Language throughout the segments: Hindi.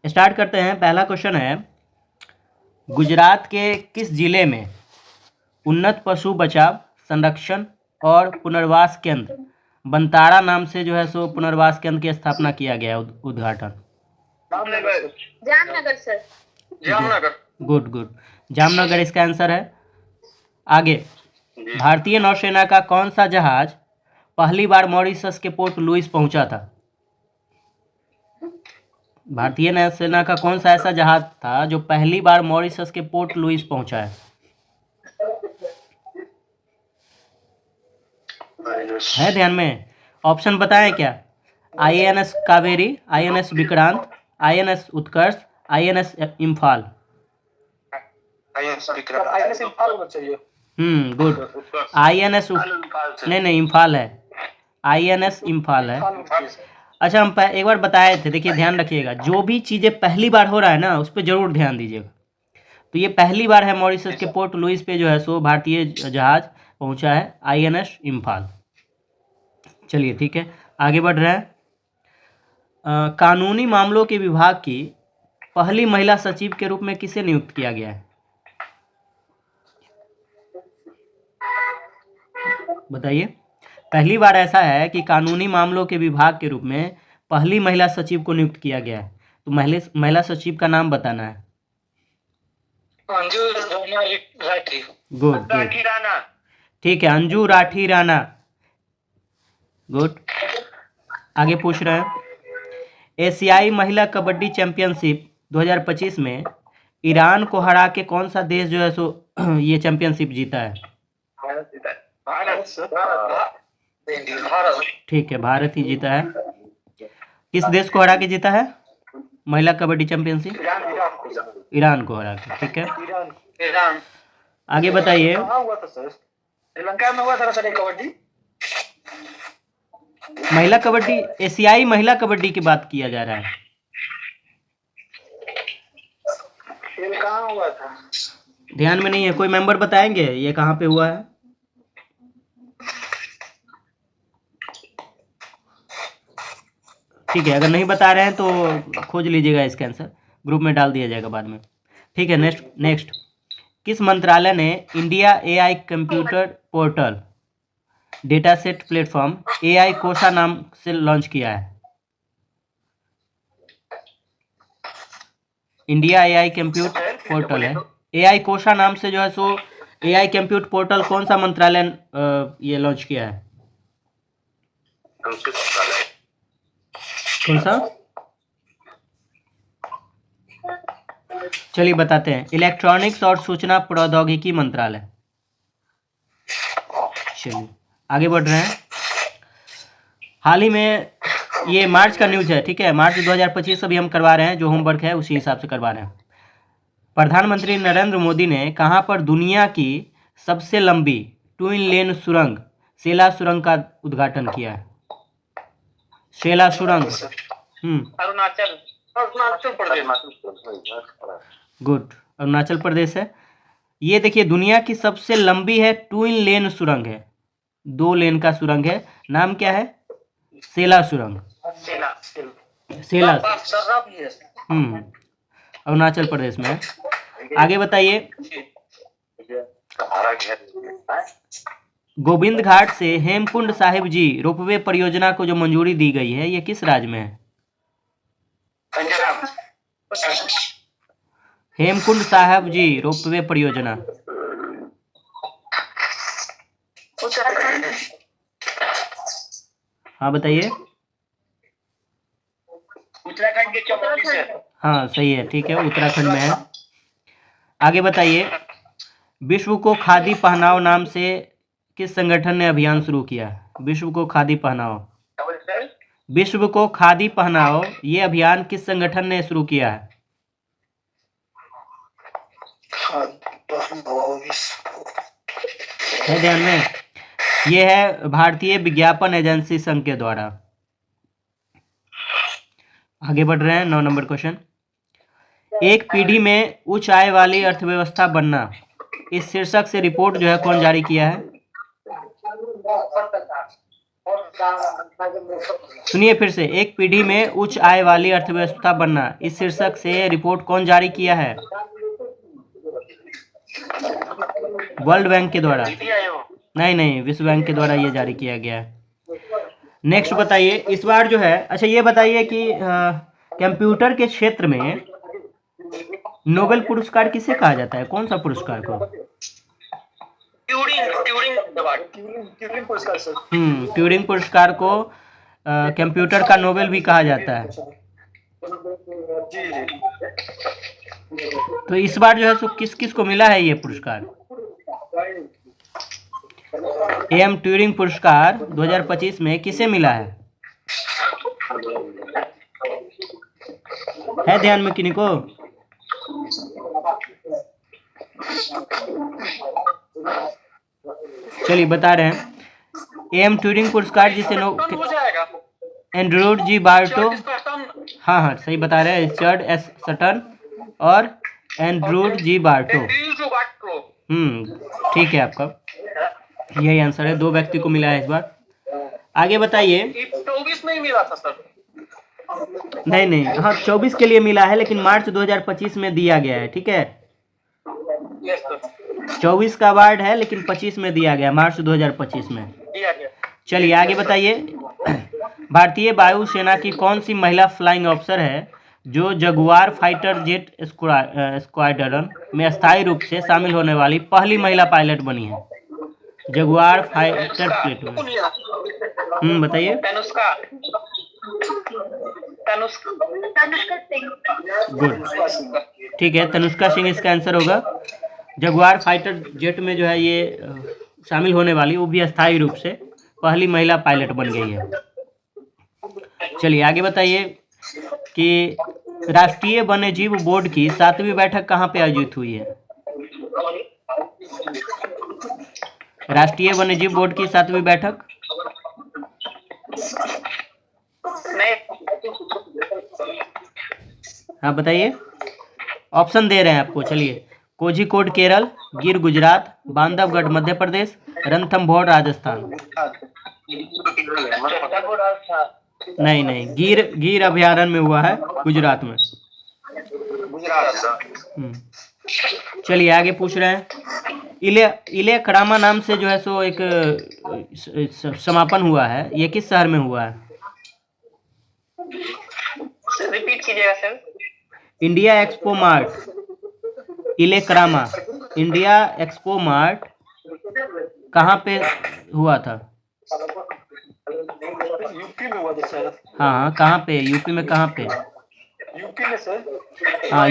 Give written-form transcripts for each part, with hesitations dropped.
स्टार्ट करते हैं। पहला क्वेश्चन है, गुजरात के किस जिले में उन्नत पशु बचाव, संरक्षण और पुनर्वास केंद्र बंताड़ा नाम से जो है सो पुनर्वास केंद्र की स्थापना किया गया है, उद्घाटन? Jamnagar sir. Jamnagar. Good good, Jamnagar इसका आंसर है। आगे, भारतीय नौसेना का कौन सा जहाज पहली बार मॉरिशस के पोर्ट लुइस पहुंचा था? भारतीय नौसेना का कौन सा ऐसा जहाज था जो पहली बार मॉरिशस के पोर्ट लुइस पहुंचा है ध्यान में? ऑप्शन बताएं क्या? INS Kaveri, INS Vikrant, INS उत्कर्ष, INS इम्फाल। गुड। INS नहीं इम्फाल है, INS इम्फाल है। अच्छा, हम एक बार बताए थे, देखिए ध्यान रखिएगा, जो भी चीज़ें पहली बार हो रहा है ना उस पर जरूर ध्यान दीजिएगा। तो ये पहली बार है मॉरिशस के पोर्ट लुइस पे जो है सो भारतीय जहाज पहुंचा है, INS इम्फाल। चलिए ठीक है, आगे बढ़ रहे हैं। कानूनी मामलों के विभाग की पहली महिला सचिव के रूप में किसे नियुक्त किया गया है? बताइए। पहली बार ऐसा है कि कानूनी मामलों के विभाग के रूप में पहली महिला सचिव को नियुक्त किया गया है, तो महिला सचिव का नाम बताना है। अंजू राठी। गुड गुड, ठीक है, अंजू राठी राणा। गुड। आगे पूछ रहे हैं, एशियाई महिला कबड्डी चैंपियनशिप 2025 में ईरान को हरा के कौन सा देश जो है सो ये चैंपियनशिप जीता है? ठीक है, भारत ही जीता है। किस देश को हरा के जीता है महिला कबड्डी चैंपियनशिप? ईरान को हरा के, ठीक है। आगे बताइए। श्रीलंका में हुआ था सर कबड्डी। महिला कबड्डी, एशियाई महिला कबड्डी की बात किया जा रहा है। खेल कहाँ हुआ था? ध्यान में नहीं है, कोई मेंबर बताएंगे ये कहाँ पे हुआ है? ठीक है, अगर नहीं बता रहे हैं तो खोज लीजिएगा इसका आंसर, ग्रुप में डाल दिया जाएगा बाद में। ठीक है, नेक्स्ट किस मंत्रालय ने India AI computer portal data set platform AI कोशा नाम से लॉन्च किया है? इंडिया AI कंप्यूट पोर्टल है, AI कोशा नाम से जो है सो AI कंप्यूट पोर्टल कौन सा मंत्रालय ये लॉन्च किया है? कौन सा? चलिए बताते हैं, इलेक्ट्रॉनिक्स और सूचना प्रौद्योगिकी मंत्रालय। चलिए आगे बढ़ रहे हैं। हाल ही में, ये मार्च का न्यूज़ है, ठीक है, मार्च 2025 अभी हम करवा रहे हैं, जो होमवर्क है उसी हिसाब से करवा रहे हैं। प्रधानमंत्री नरेंद्र मोदी ने कहाँ पर दुनिया की सबसे लंबी ट्विन लेन सुरंग सेला सुरंग का उद्घाटन किया है? सेला सुरंग। अरुणाचल प्रदेश। गुड, अरुणाचल प्रदेश है। ये देखिए, दुनिया की सबसे लंबी है, ट्विन लेन सुरंग है, 2 लेन का सुरंग है, नाम क्या है? सेला सुरंग। सेला अरुणाचल प्रदेश में है। आगे बताइए, गोविंद घाट से हेमकुंड साहिब जी रोपवे परियोजना को जो मंजूरी दी गई है, ये किस राज्य में है? हेमकुंड साहिब जी रोपवे परियोजना। हाँ बताइए। उत्तराखंड के 44 है। हाँ सही है, ठीक है, उत्तराखंड में है। आगे बताइए, विश्व को खादी पहनाओ नाम से किस संगठन ने अभियान शुरू किया है? विश्व को खादी पहनाओ, विश्व को खादी पहनाओ, ये अभियान किस संगठन ने शुरू किया है? है ध्यान में? ये है भारतीय विज्ञापन एजेंसी संघ के द्वारा। आगे बढ़ रहे हैं, 9 नंबर क्वेश्चन। एक पीढ़ी में उच्च आय वाली अर्थव्यवस्था बनना, इस शीर्षक से रिपोर्ट जो है कौन जारी किया है? सुनिए फिर से, एक पीढ़ी में उच्च आय वाली अर्थव्यवस्था बनना, इस शीर्षक से रिपोर्ट कौन जारी किया है? वर्ल्ड बैंक के द्वारा? नहीं, विश्व बैंक के द्वारा ये जारी किया गया है। नेक्स्ट बताइए, इस बार जो है, अच्छा ये बताइए कि कंप्यूटर के क्षेत्र में नोबेल पुरस्कार किसे कहा जाता है? कौन सा पुरस्कार को? ट्यूरिंग पुरस्कार को कंप्यूटर का नोबेल भी कहा जाता है। तो इस बार जो है सो किस किस को मिला है ये पुरस्कार? एम ट्यूरिंग पुरस्कार 2025 में किसे मिला है ध्यान में किन्हीं को? चलिए बता रहे हैं, एम ट्यूरिंग पुरस्कार जिसे एंड्रयू जी बार्टो, हाँ सही बता रहे हैं, रिचर्ड एस सटन और एंड्रयू जी बार्टो। ठीक है, आपका यही आंसर है। 2 व्यक्ति को मिला है इस बार। आगे बताइए। 24 में ही मिला था सर। नहीं, हाँ 24 के लिए मिला है, लेकिन मार्च 2025 में दिया गया है। ठीक है, 24 का अवार्ड है, लेकिन 25 में दिया गया, मार्च 2025 में दिया गया। चलिए आगे बताइए। भारतीय वायुसेना की कौन सी महिला फ्लाइंग ऑफिसर है जो जगुआर फाइटर जेट स्क्वाड्रन में अस्थायी रूप से शामिल होने वाली पहली महिला पायलट बनी है? जगुआर फाइटर जेट में बताइए। गुड, ठीक है, तनुष्का सिंह इसका आंसर होगा। जगुआर फाइटर जेट में जो है ये शामिल होने वाली, वो भी अस्थायी रूप से पहली महिला पायलट बन गई है। चलिए आगे बताइए कि राष्ट्रीय वन्यजीव बोर्ड की 7वीं बैठक कहाँ पे आयोजित हुई है? राष्ट्रीय वन्यजीव बोर्ड की 7वीं बैठक? हाँ बताइए, ऑप्शन दे रहे हैं आपको। चलिए, कोझिकोड केरल, गिर गुजरात, बांधवगढ़ मध्य प्रदेश, रणथंभौर राजस्थान। नहीं, गिर अभयारण्य में हुआ है, गुजरात में। चलिए आगे पूछ रहे हैं, इले खड़ामा नाम से जो है सो एक समापन हुआ है, ये किस शहर में हुआ है? रिपीट कीजिएगा सर। इंडिया एक्सपो मार्ट, इले खड़ामा इंडिया एक्सपो मार्ट कहाँ पे हुआ था? यूपी में हुआ था सर। हाँ, कहाँ पे? यूपी में कहाँ पे? यूपी में सर। हाँ,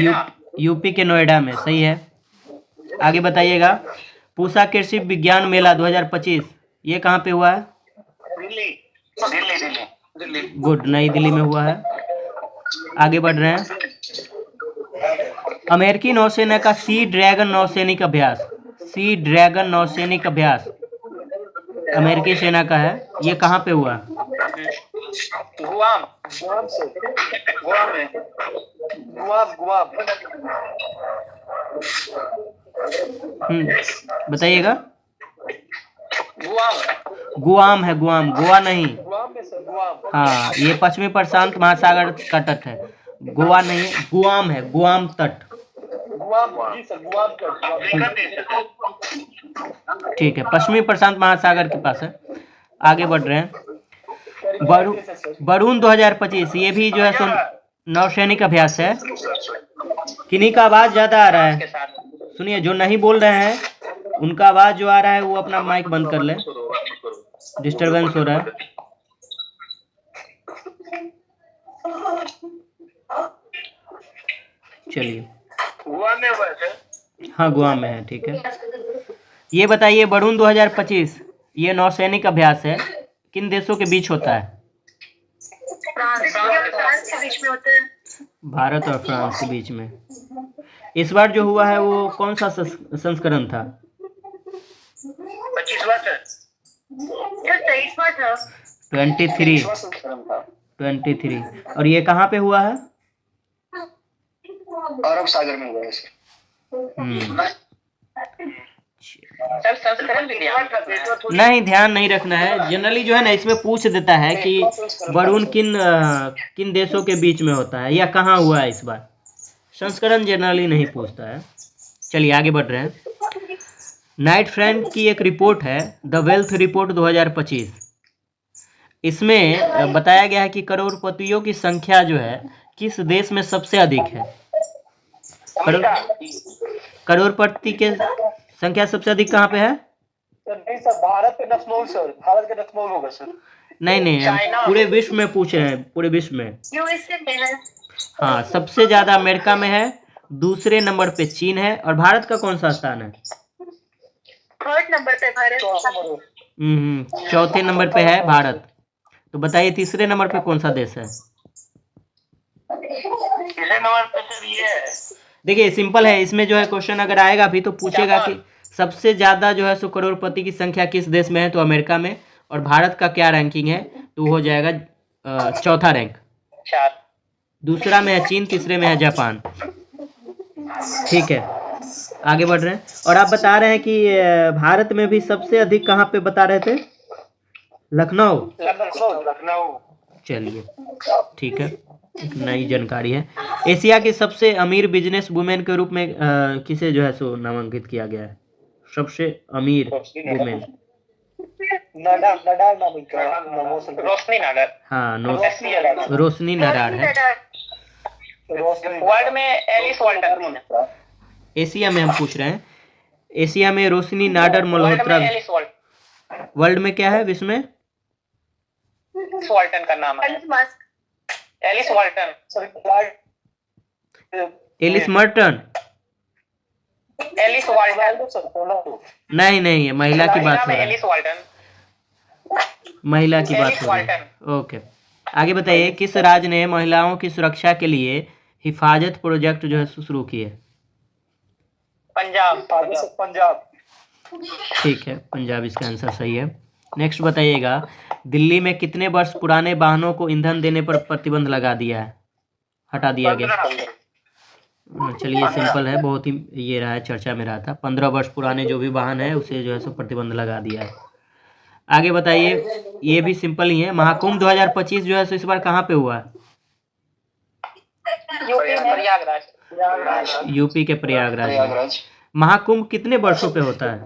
यूपी के नोएडा में, सही है। आगे बताइएगा, पूसा कृषि विज्ञान मेला 2025 ये कहाँ पे हुआ है? दिल्ली। गुड, नई दिल्ली में हुआ है। आगे बढ़ रहे हैं, अमेरिकी नौसेना का सी ड्रैगन नौसैनिक अभ्यास अमेरिकी सेना का है, ये कहाँ पे हुआ? गुआम में। बताइएगा। गुआम है, गोवा नहीं। गुआम में सर, गुआम। हाँ, ये पश्चिमी प्रशांत महासागर का तट है, गोवा नहीं, गुआम है, गुआम तट। जी सर, गुआम तट। ठीक है, पश्चिमी प्रशांत महासागर के पास है। आगे बढ़ रहे हैं, वरुण 2025 ये भी जो है सो नौसैनिक अभ्यास है। किन्हीं का आवाज ज्यादा आ रहा है, सुनिए, जो नहीं बोल रहे हैं उनका आवाज जो आ रहा है वो अपना माइक बंद कर ले, डिस्टरबेंस हो रहा है। चलिए, हाँ गोवा में है, ठीक है। ये बताइए, वरुण 2025 ये नौसैनिक अभ्यास है, किन देशों के बीच होता है? भारत और फ्रांस के बीच में। इस बार जो हुआ है वो कौन सा संस्करण था? 23। और ये कहाँ पे हुआ है? अरब सागर में हुआ है। सर संस्करण भी ध्यान रखना है। नहीं, ध्यान नहीं रखना है। जनरली जो है ना इसमें पूछ देता है कि वरुण किन देशों के बीच में होता है या कहाँ हुआ है इस बार। संस्करण जनरली नहीं पूछता है। चलिए आगे बढ़ रहे हैं। नाइट फ्रेंड की एक रिपोर्ट है द वेल्थ रिपोर्ट 2025। इसमें बताया गया है कि करोड़पतियों की संख्या जो है किस देश में सबसे अधिक है। करोड़पति के संख्या सबसे अधिक कहाँ पे है? सर नहीं सर, भारत के दशमलव सर, भारत के दशमलव होगा सर। नहीं, हम पूरे विश्व में पूछ रहे हैं, पूरे विश्व में। यूएसए में है। हाँ, सबसे ज्यादा अमेरिका में है, दूसरे नंबर पे चीन है, और भारत का कौन सा स्थान है? थर्ड नंबर पे भारत। चौथे नंबर पे है भारत। तो बताइए तीसरे नंबर पे कौन सा देश है? तीसरे नंबर पे सर ये है। देखिए सिंपल है, इसमें जो है क्वेश्चन अगर आएगा भी तो पूछेगा कि सबसे ज्यादा जो है सो करोड़पति की संख्या किस देश में है, तो अमेरिका में। और भारत का क्या रैंकिंग है, तो हो जाएगा चौथा रैंक। दूसरा में है चीन, तीसरे में है जापान। ठीक है, आगे बढ़ रहे हैं। और आप बता रहे हैं कि भारत में भी सबसे अधिक कहाँ पे बता रहे थे? लखनऊ। चलिए ठीक है, एक नई जानकारी है। एशिया की सबसे अमीर बिजनेस वुमेन के रूप में किसे जो है सो नामांकित किया गया है? सबसे अमीर वुमेन। रोशनी नाडर। हाँ, रोशनी नडार है। वर्ल्ड में एलिस वाल्टन। एशिया में हम पूछ रहे हैं, एशिया में रोशनी नाडर मल्होत्रा। वर्ल्ड में क्या है? विश्व में वाल्टन का नाम है। Alice Walton. Alice Merton. Alice Walton. नहीं, महिला की बात हो रही है। Alice Walton. महिला की बात हो रही है। ओके, आगे बताइए। किस राज्य ने महिलाओं की सुरक्षा के लिए हिफाजत प्रोजेक्ट जो है शुरू किए? पंजाब। ठीक है, पंजाब इसका आंसर सही है। नेक्स्ट बताइएगा, दिल्ली में कितने वर्ष पुराने वाहनों को ईंधन देने पर प्रतिबंध लगा दिया है, हटा दिया गया? चलिए सिंपल है, बहुत ही ये रहा है, चर्चा में रहा था। 15 वर्ष पुराने जो भी वाहन है उसे जो है सो प्रतिबंध लगा दिया है। आगे बताइए, ये भी सिंपल ही है। महाकुंभ 2025 जो है सो इस बार कहाँ पे हुआ है? यूपी के प्रयागराज। महाकुंभ कितने वर्षों पे होता है?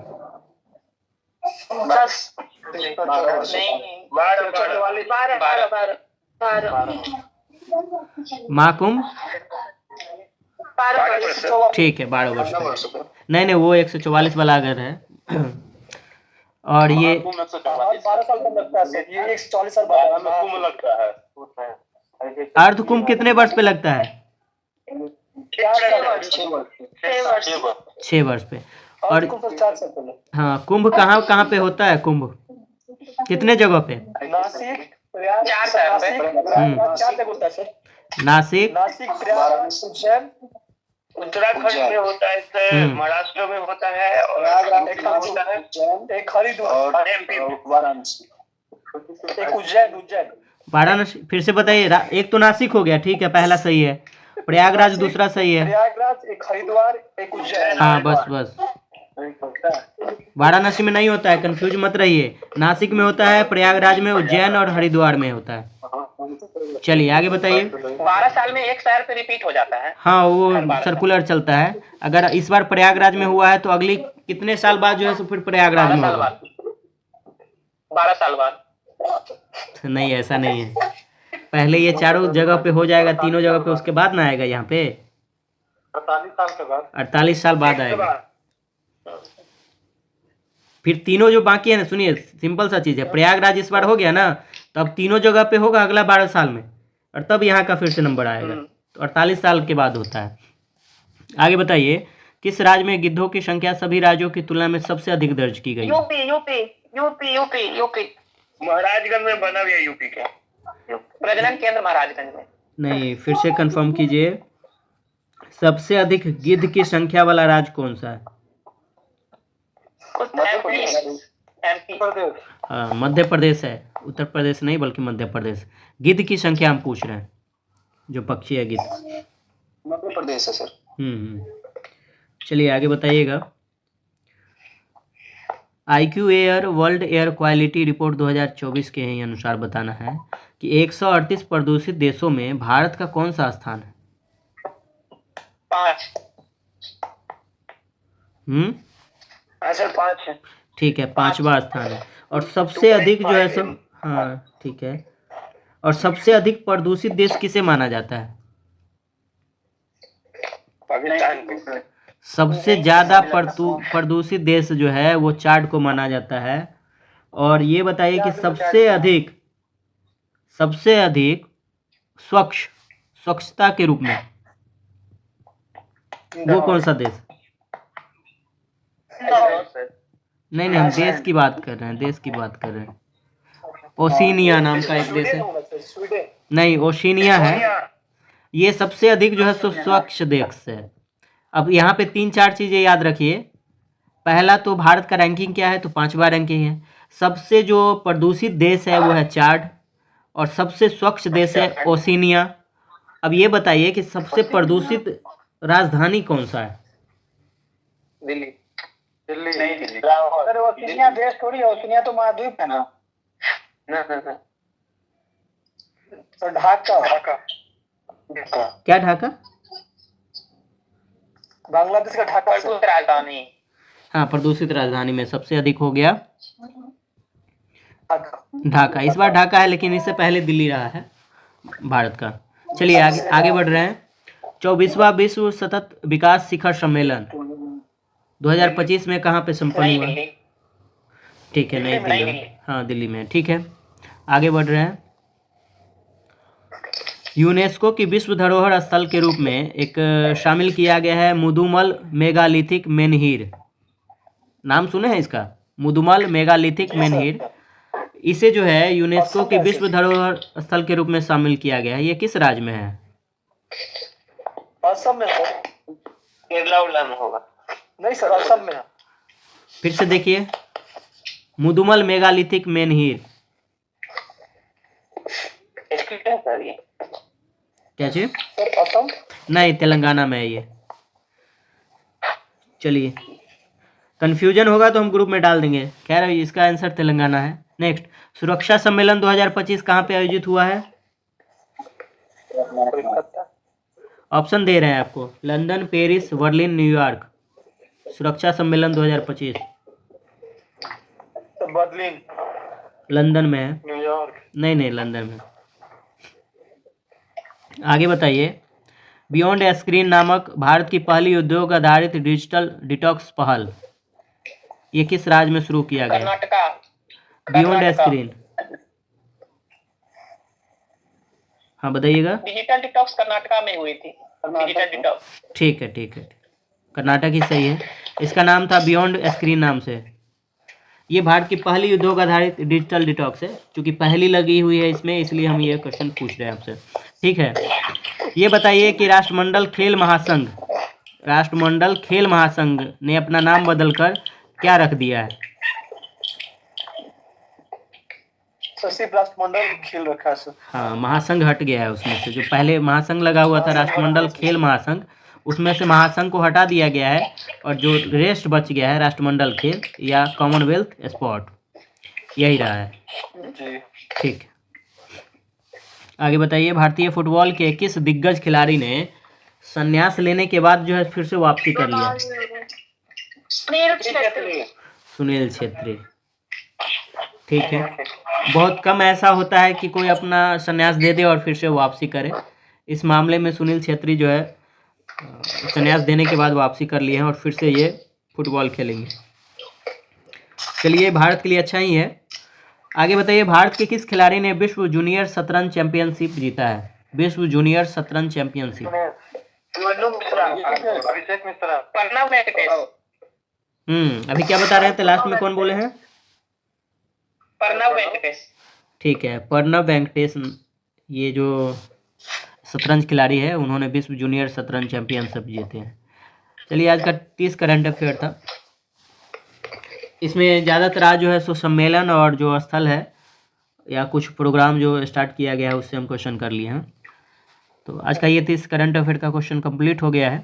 महाकुंभ ठीक है 12 वर्ष पे। नहीं, वो 144 वाला अगर है। और ये 12 साल का लगता है, ये 140 साल बाद कुंभ लगता है। अर्ध कुंभ कितने वर्ष पे लगता है? 6 वर्ष पे। और हाँ, कुंभ कहाँ पे होता है? कुंभ कितने जगह पे? नासिक, नासिक, उज्जैन, उत्तराखंड में होता है, महाराष्ट्र में होता है, और एक हरिद्वार, एक उज्जैन। वाराणसी। फिर से बताइए। एक तो नासिक हो गया, ठीक है, पहला सही है। प्रयागराज दूसरा सही है। प्रयागराज, एक हरिद्वार, एक उज्जैन। हाँ बस। वाराणसी में नहीं होता है, कंफ्यूज मत रहिए। नासिक में होता है, प्रयागराज में, उज्जैन और हरिद्वार में होता है। चलिए आगे बताइए। 12 साल में एक शहर पे रिपीट हो जाता है। हाँ, वो सर्कुलर चलता है। अगर इस बार प्रयागराज में हुआ है तो अगली कितने साल बाद जो है तो फिर प्रयागराज में होगा? 12 साल बाद। नहीं, ऐसा नहीं है। पहले ये चारों जगह पे हो जाएगा, तीनों जगह पे, उसके बाद ना आएगा यहाँ पे। 48 साल के बाद। 48 साल बाद आएगा। फिर तीनों जो बाकी है ना, सुनिए सिंपल सा चीज़ है। प्रयागराज इस बार हो गया ना, तो अब तीनों जगह पे होगा अगला 12 साल में, और तब यहाँ का फिर से नंबर आएगा। तो 48 साल के बाद होता है। आगे बताइए, किस राज्य में गिद्धों की संख्या सभी राज्यों की तुलना में सबसे अधिक दर्ज की गई? यूपी। महाराजगंज में बना हुआ यूपी के प्रजनन केंद्र महाराजगंज में। नहीं, फिर से कंफर्म कीजिए। सबसे अधिक गिद्ध की संख्या वाला राज्य कौन सा है? मध्य प्रदेश है, उत्तर प्रदेश नहीं बल्कि मध्य प्रदेश। गिद्ध की संख्या हम पूछ रहे हैं, जो पक्षी है गिद्ध। मध्य प्रदेश है सर। चलिए आगे बताइएगा। IQ air world air quality report 2024 के ही अनुसार बताना है कि 138 प्रदूषित देशों में भारत का कौन सा स्थान है? 5। सर 5 है। ठीक है, 5वां स्थान है। और सबसे अधिक जो है सब, हाँ ठीक है, और सबसे अधिक प्रदूषित देश किसे माना जाता है? पाकिस्तान। सबसे ज़्यादा प्रदूषित देश जो है वो चाड को माना जाता है। और ये बताइए कि सबसे अधिक स्वच्छता के रूप में वो कौन सा देश? नहीं, हम देश की बात कर रहे हैं, ओशिनिया नाम का एक देश है। नहीं, ओशिनिया है। ये सबसे अधिक जो है सो स्वच्छ देश है। अब यहाँ पे 3-4 चीज़ें याद रखिए। पहला तो भारत का रैंकिंग क्या है, तो 5वां रैंकिंग है। सबसे जो प्रदूषित देश है वो है चाड, और सबसे स्वच्छ देश है ओशिनिया। अब ये बताइए कि सबसे प्रदूषित राजधानी कौन सा है? दिल्ली नहीं, सर ओशिनिया देश थोड़ी है, ओशिनिया तो महाद्वीप है ना। तो ढाका। क्या ढाका? बांग्लादेश का ढाका राजधानी। हाँ, प्रदूषित राजधानी में सबसे अधिक हो गया ढाका। इस बार ढाका है, लेकिन इससे पहले दिल्ली रहा है भारत का। चलिए आगे बढ़ रहे हैं। 24वां विश्व सतत विकास शिखर सम्मेलन 2025 में कहाँ पे संपन्न हुआ? ठीक है, नई दिल्ली। हाँ, दिल्ली में। ठीक है, आगे बढ़ रहे हैं। यूनेस्को की विश्व धरोहर स्थल के रूप में एक शामिल किया गया है मुदुमल मेगालिथिक मेनहिर। नाम सुने हैं इसका? मुदुमल मेगालिथिक मेनहिर। इसे जो है यूनेस्को की विश्व धरोहर स्थल के रूप में शामिल किया गया है। ये किस राज्य में है? असम में है। केरला में होगा। नहीं सर, असम में है। फिर से देखिए, मुदुमल मेगालिथिक मेनहिर। क्या चीज? असम नहीं, तेलंगाना में है ये। चलिए, कंफ्यूजन होगा तो हम ग्रुप में डाल देंगे। खैर, इसका आंसर तेलंगाना है। नेक्स्ट, सुरक्षा सम्मेलन 2025 कहाँ पे आयोजित हुआ है? ऑप्शन दे रहे हैं आपको: लंदन, पेरिस, बर्लिन, न्यूयॉर्क। सुरक्षा सम्मेलन 2025 बर्लिन। लंदन में है। न्यूयॉर्क नहीं, लंदन में। आगे बताइए। बियॉन्ड स्क्रीन नामक भारत की पहली उद्योग आधारित डिजिटल डिटॉक्स पहल ये किस राज्य में शुरू किया गया? कर्नाटका। Beyond screen. हाँ, बताइएगा। डिजिटल डिटॉक्स कर्नाटका में हुई थी। Digital detox. ठीक है, कर्नाटक ही सही है। इसका नाम था बियॉन्ड स्क्रीन नाम से। ये भारत की पहली उद्योग आधारित डिजिटल डिटॉक्स है। चूँकि पहली लगी हुई है इसमें, इसलिए हम ये क्वेश्चन पूछ रहे हैं आपसे। ठीक है, ये बताइए कि राष्ट्रमंडल खेल महासंघ ने अपना नाम बदलकर क्या रख दिया है? राष्ट्रमंडल खेल रखा है। हाँ, महासंघ हट गया है उसमें से। जो पहले महासंघ लगा हुआ था, राष्ट्रमंडल खेल महासंघ, उसमें से महासंघ को हटा दिया गया है, और जो रेस्ट बच गया है राष्ट्रमंडल खेल या कॉमनवेल्थ स्पोर्ट, यही रहा है। ठीक, आगे बताइए। भारतीय फुटबॉल के किस दिग्गज खिलाड़ी ने संन्यास लेने के बाद जो है फिर से वापसी कर लिया? सुनील छेत्री। ठीक है, बहुत कम ऐसा होता है कि कोई अपना संन्यास दे दे और फिर से वापसी करे। इस मामले में सुनील छेत्री जो है संन्यास देने के बाद वापसी कर लिए हैं और फिर से ये फुटबॉल खेलेंगे। चलिए, भारत के लिए अच्छा ही है। आगे बताइए। भारत के किस खिलाड़ी ने विश्व जूनियर शतरंज चैंपियनशिप जीता है? विश्व जूनियर शतरंज चैंपियनशिप। अभी क्या बता रहे थे? लास्ट में कौन बोले हैं? प्रणव वेंकटेश। ठीक है, प्रणव वेंकटेश ये जो शतरंज खिलाड़ी है, उन्होंने विश्व जूनियर शतरंज चैंपियनशिप जीते हैं। चलिए, आज का 30 करंट अफेयर था। इसमें ज़्यादातर आज जो है सो सम्मेलन और जो स्थल है या कुछ प्रोग्राम जो स्टार्ट किया गया है उससे हम क्वेश्चन कर लिए हैं। तो आज का ये 30 करंट अफेयर का क्वेश्चन कंप्लीट हो गया है।